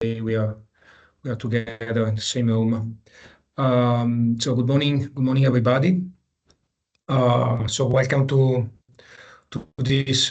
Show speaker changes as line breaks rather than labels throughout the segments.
we are together in the same room. So good morning, everybody. So welcome to this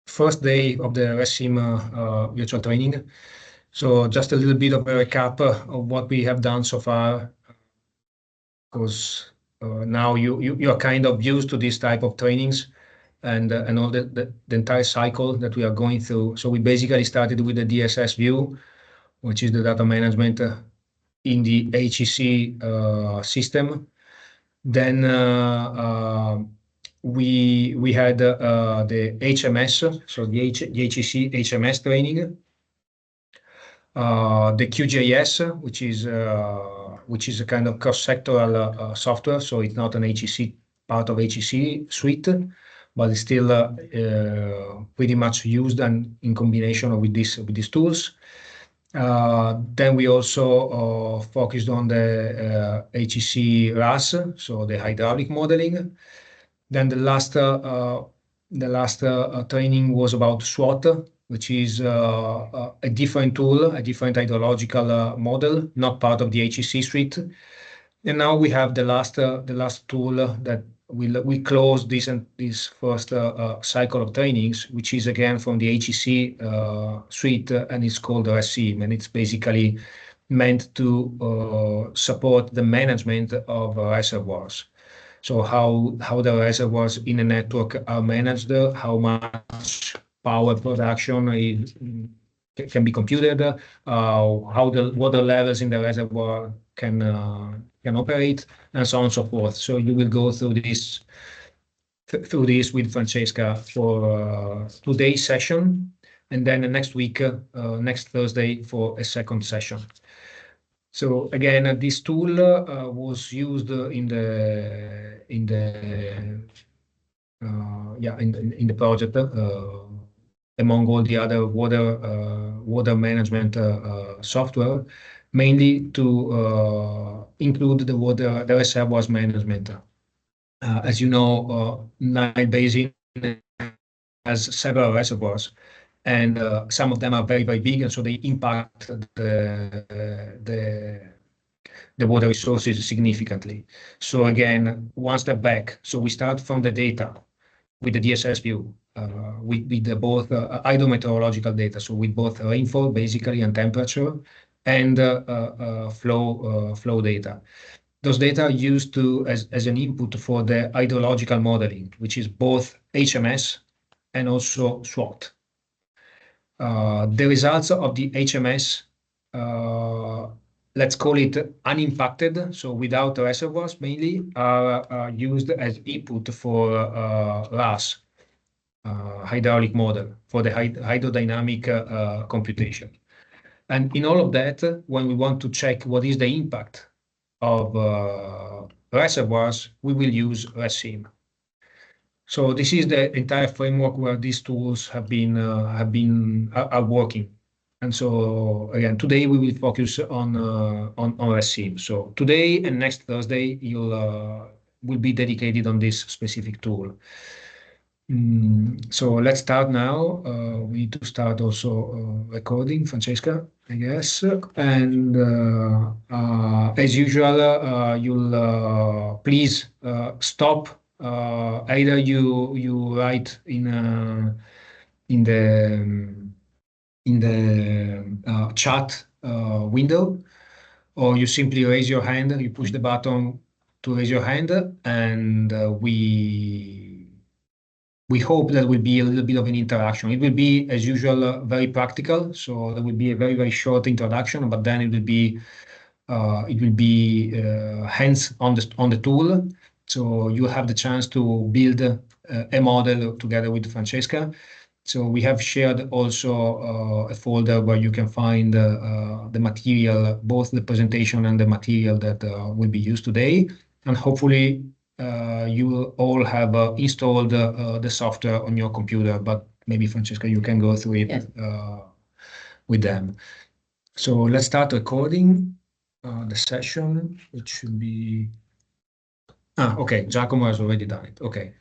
first day of the ResSim virtual training. So just a little bit of a recap of what we have done so far, because now you are kind of used to this type of trainings and all the entire cycle that we are going through. So we basically started with the DSS view, which is the data management in the HEC system. Then we had the HMS, so the HEC HMS training, the QGIS, which is a kind of cross-sectoral software, so it's not an HEC part of HEC suite, but it's still pretty much used and in combination with these tools. Then we also focused on the HEC-RAS, so the hydraulic modeling. Then the last training was about SWOT, which is a different tool, a different hydrological model, not part of the HEC suite. And now we have the last tool that we close this first cycle of trainings, which is again from the HEC suite, and it's called ResSim, and it's basically meant to support the management of reservoirs. So how the reservoirs in a network are managed, how much power production can be computed, how the water levels in the reservoir can operate, and so on and so forth. So you will go through this with Francesca for today's session, and then next week, next Thursday, for a second session. So again, this tool was used in the project among all the other water management software, mainly to include the reservoirs management. As you know, Nile Basin has several reservoirs, and some of them are very, very big, and so they impact the water resources significantly. So again, one step back. So we start from the data with the DSS view, with both hydrometeorological data, so with both rainfall basically and temperature, and flow data. Those data are used as an input for the hydrological modeling, which is both HMS and also SWOT. The results of the HMS, let's call it unimpacted, so without reservoirs mainly, are used as input for RAS, hydraulic model, for the hydrodynamic computation. And in all of that, when we want to check what is the impact of reservoirs, we will use ResSim. So this is the entire framework where these tools are working. And so again, today we will focus on ResSim. So today and next Thursday will be dedicated on this specific tool. So let's start now. We need to start also recording, Francesca, I guess. And as usual, you'll please stop. Either you write in the chat window, or you simply raise your hand. You push the button to raise your hand, and we hope that will be a little bit of an interaction. It will be, as usual, very practical. So there will be a very, very short introduction, but then it will be hands on the tool. So you have the chance to build a model together with Francesca. So we have shared also a folder where you can find the material, both the presentation and the material that will be used today. And hopefully you will all have installed the software on your computer, but maybe Francesca, you can go through it. Yes. With them. So let's start recording the session, which should be... okay, Giacomo has already done it. Okay,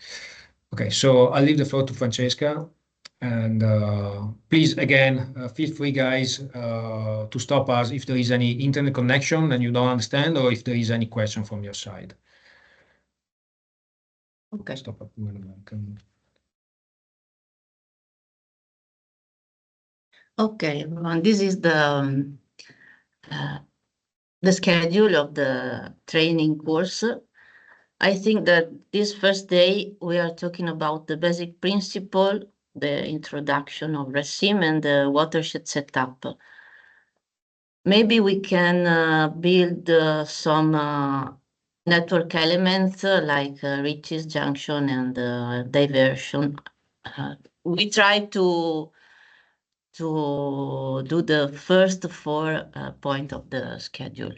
so I'll leave the floor to Francesca, And please, again, feel free, guys, to stop us if there is any internet connection and you don't understand, or if there is any question from your side.
Okay.
Stop.
Okay, everyone. This is the schedule of the training course. I think that this first day we are talking about the basic principle, the introduction of HEC-ResSim and the watershed setup. Maybe we can build some network elements like reaches, junction, and diversion. We try to do the first 4 points of the schedule.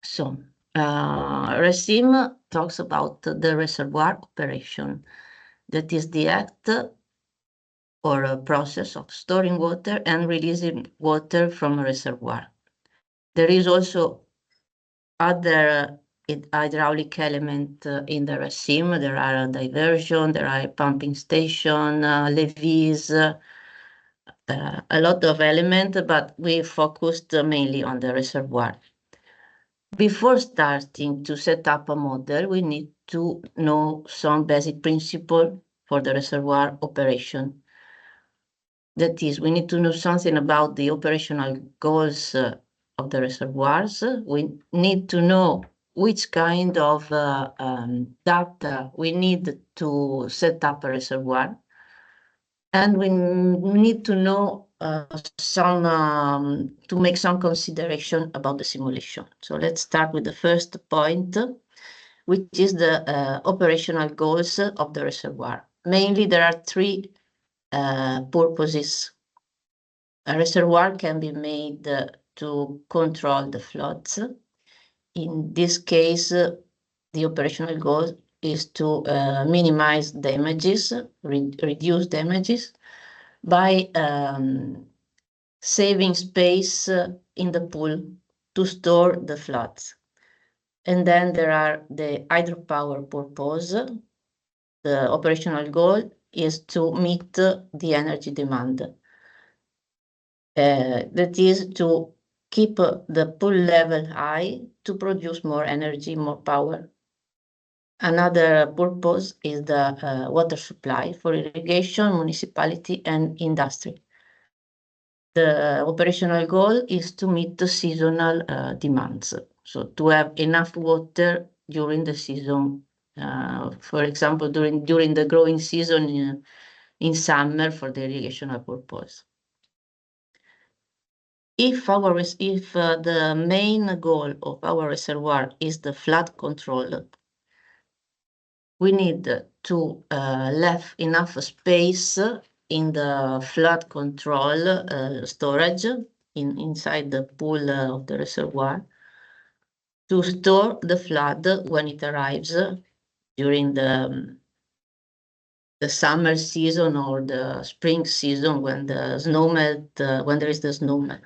So, HEC-ResSim talks about the reservoir operation. That is the act or a process of storing water and releasing water from a reservoir. There is also other hydraulic element in the HEC-ResSim. There are diversion, there are pumping station, levees, a lot of elements, but we focused mainly on the reservoir. Before starting to set up a model, we need to know some basic principle for the reservoir operation. That is, we need to know something about the operational goals of the reservoirs. We need to know which kind of data we need to set up a reservoir. And we need to know to make some consideration about the simulation. So let's start with the first point, which is the operational goals of the reservoir. Mainly, there are 3 purposes. A reservoir can be made to control the floods. In this case, the operational goal is to minimize damages, reduce damages by saving space in the pool to store the floods. And then there are the hydropower purpose. The operational goal is to meet the energy demand. That is to keep the pool level high to produce more energy, more power. Another purpose is the water supply for irrigation, municipality, and industry. The operational goal is to meet the seasonal demands. So to have enough water during the season, for example, during the growing season in summer for the irrigational purpose. If the main goal of our reservoir is the flood control, we need to leave enough space in the flood control storage inside the pool of the reservoir to store the flood when it arrives during the summer season or the spring season when the snow melt, when there is the snow melt.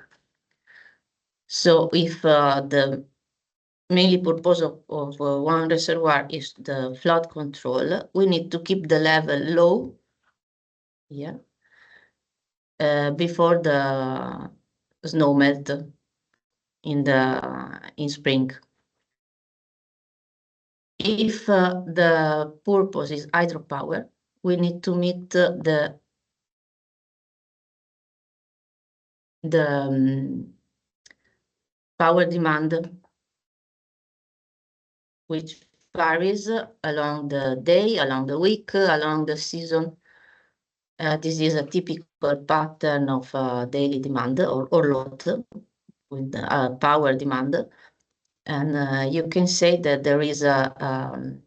So if the mainly purpose of one reservoir is the flood control, we need to keep the level low, before the snow melt in spring. If the purpose is hydropower, we need to meet the power demand, which varies along the day, along the week, along the season. This is a typical pattern of daily demand or load with power demand. And you can say that there is the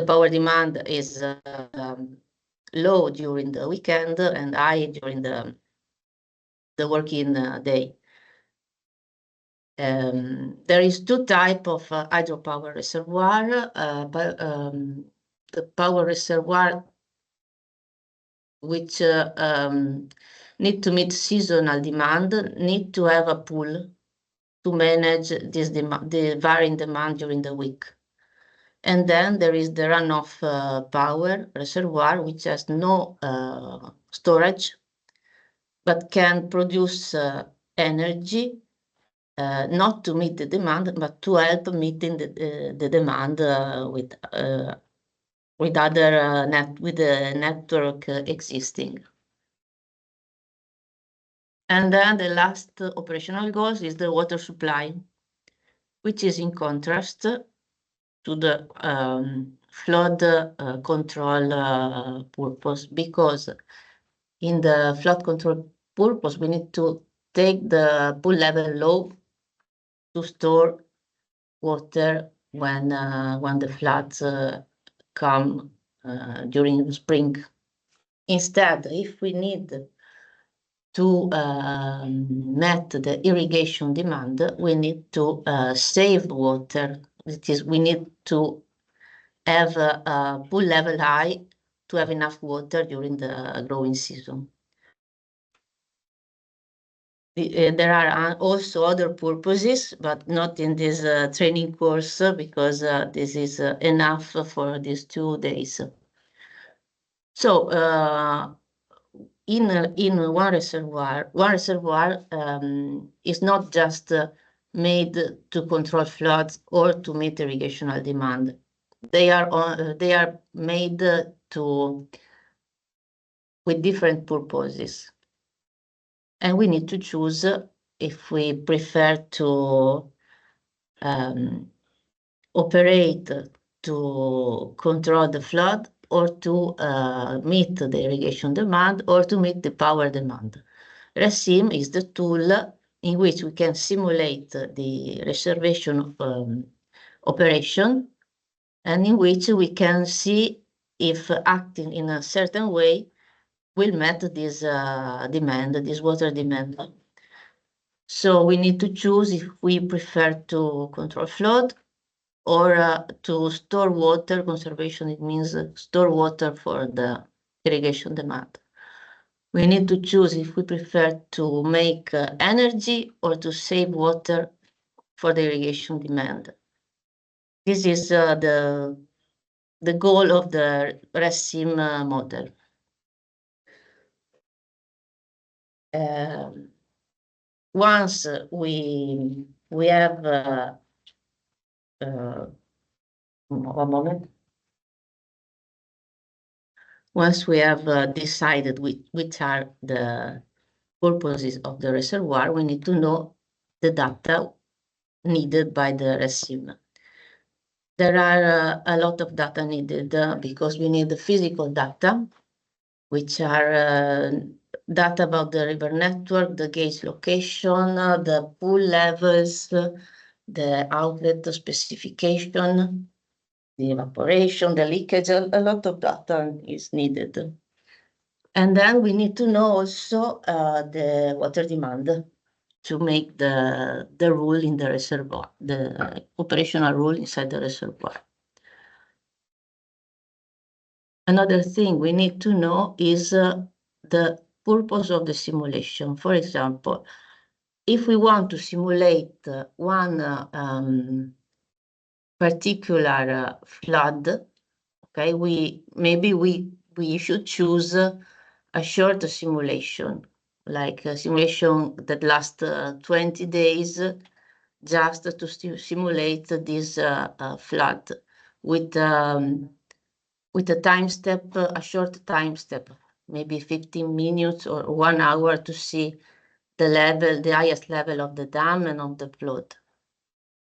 power demand is low during the weekend and high during the working day. There is 2 types of hydropower reservoir. The power reservoir which need to meet seasonal demand need to have a pool to manage this the varying demand during the week. And then there is the runoff power reservoir, which has no storage, but can produce energy, not to meet the demand, but to help meeting the demand with the network existing. And then the last operational goal is the water supply, which is in contrast to the flood control purpose, because in the flood control purpose, we need to take the pool level low to store water when the floods come during the spring. Instead, if we need to meet the irrigation demand, we need to save water. That is, we need to have a pool level high to have enough water during the growing season. There are also other purposes, but not in this training course, because this is enough for these 2 days. So in one reservoir is not just made to control floods or to meet irrigational demand. They are made with different purposes, and we need to choose if we prefer to operate to control the flood, or to meet the irrigation demand, or to meet the power demand. HEC-ResSim is the tool in which we can simulate the reservation operation, and in which we can see if acting in a certain way will meet this demand, this water demand. So we need to choose if we prefer to control flood or to store water conservation. It means store water for the irrigation demand. We need to choose if we prefer to make energy or to save water for the irrigation demand. This is the goal of the HEC-ResSim model. Once we have one moment. Once we have decided which are the purposes of the reservoir, we need to know the data needed by the HEC-ResSim. There are a lot of data needed because we need the physical data, which are data about the river network, the gauge location, the pool levels, the outlet specification, the evaporation, the leakage. A lot of data is needed. And then we need to know also the water demand to make the rule in the reservoir, the operational rule inside the reservoir. Another thing we need to know is the purpose of the simulation. For example, if we want to simulate one particular flood, okay, maybe we should choose a short simulation, like a simulation that lasts 20 days, just to simulate this flood with a time step, a short time step, maybe 15 minutes or 1 hour, to see the highest level of the dam and of the flood.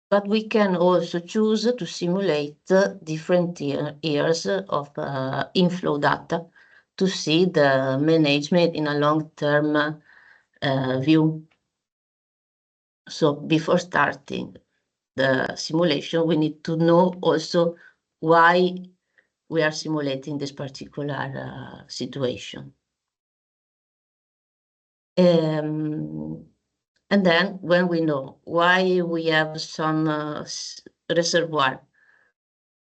But we can also choose to simulate different years of inflow data to see the management in a long-term view. So before starting the simulation, we need to know also why we are simulating this particular situation. And then when we know why we have some reservoir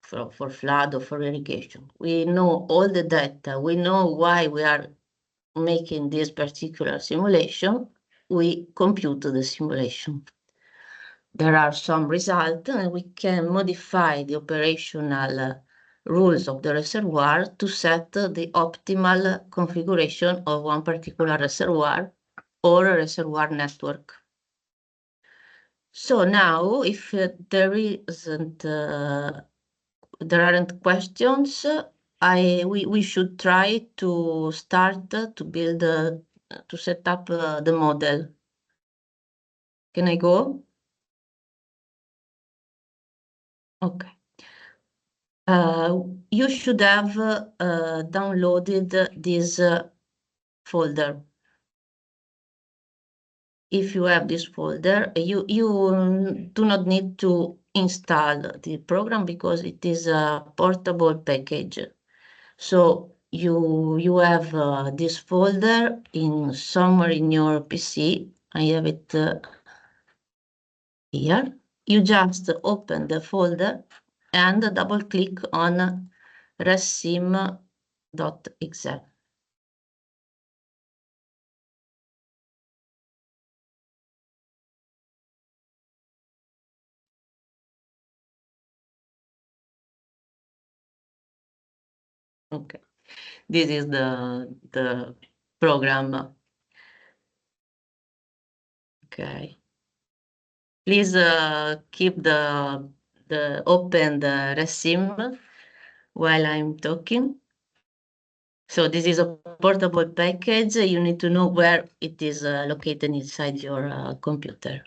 for flood or for irrigation, we know all the data, we know why we are making this particular simulation, we compute the simulation. there are some results, and we can modify the operational rules of the reservoir to set the optimal configuration of one particular reservoir or a reservoir network. So now, if there aren't questions, we should try to start to build to set up the model. Can I go? Okay. You should have downloaded this folder. If you have this folder, you do not need to install the program because it is a portable package. So you have this folder somewhere in your PC. I have it here. You just open the folder and double click on ressim.exe. Okay, this is the program. Okay, please keep the open the ResSim while I'm talking. So this is a portable package. You need to know where it is located inside your computer.